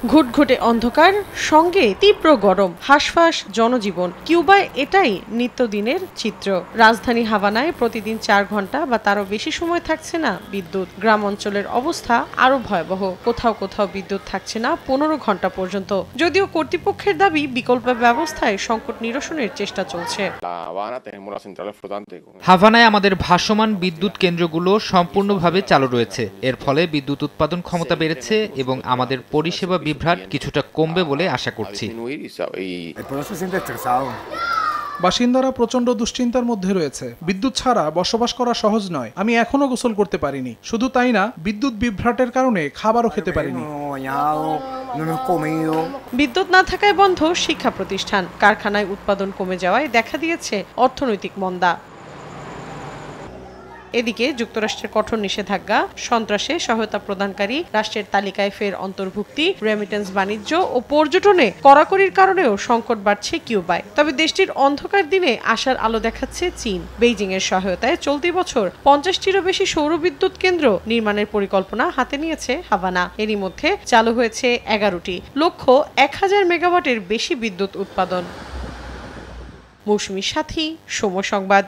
ঘুটঘুটে অন্ধকার, সঙ্গে তীব্র গরম, হাঁসফাঁস জনজীবন। কিউবায় এটাই নিত্যদিনের চিত্র। রাজধানী হাভানায় প্রতিদিন 4 ঘন্টা বা তারও বেশি সময় থাকছে না বিদ্যুৎ। গ্রাম অঞ্চলের অবস্থা আরও ভয়াবহ। কোথাও কোথাও বিদ্যুৎ থাকছে না 15 ঘন্টা পর্যন্ত। যদিও কর্তৃপক্ষের দাবি বিকল্প ব্যবস্থায় সংকট নিরসনের চেষ্টা চলছে। হাভানায় আমাদের ভাসমান বিদ্যুৎ কেন্দ্রগুলো সম্পূর্ণভাবে চালু রয়েছে। এর ফলে বিদ্যুৎ উৎপাদন ক্ষমতা বেড়েছে এবং আমাদের পরিষেবা বিভ্রাট কিছুটা কমবে বলে আশা করছি। বাসিন্দারা প্রচন্ড দুশ্চিন্তার মধ্যে রয়েছে। বিদ্যুৎ ছাড়া বসবাস করা সহজ নয়। আমি এখনো গোসল করতে পারিনি। শুধু তাই না, বিদ্যুৎ বিভ্রাটের কারণে খাবারও খেতে পারিনি। বিদ্যুৎ না থাকায় বন্ধ শিক্ষা প্রতিষ্ঠান, কারখানায় উৎপাদন কমে যাওয়ায় দেখা দিয়েছে অর্থনৈতিক মন্দা। এদিকে যুক্তরাষ্ট্রের কঠোর নিষেধাজ্ঞা, সন্ত্রাসে সহায়তা প্রদানকারী রাষ্ট্রের তালিকায় ফের অন্তর্ভুক্তি, রেমিটেন্স বাণিজ্য ও পর্যটনে কড়াকড়ির কারণেও সংকট বাড়ছে কিউবায়। তবে দেশটির অন্ধকার দিনে আশার আলো দেখাচ্ছে চীন। বেইজিং এর সহায়তায় চলতি বছর 50টিরও বেশি সৌরবিদ্যুৎ কেন্দ্র নির্মাণের পরিকল্পনা হাতে নিয়েছে হাভানা। এরই মধ্যে চালু হয়েছে 11টি, লক্ষ্য 1000 মেগাওয়াটের বেশি বিদ্যুৎ উৎপাদন। মৌসুমীর সাথী, সময় সংবাদ।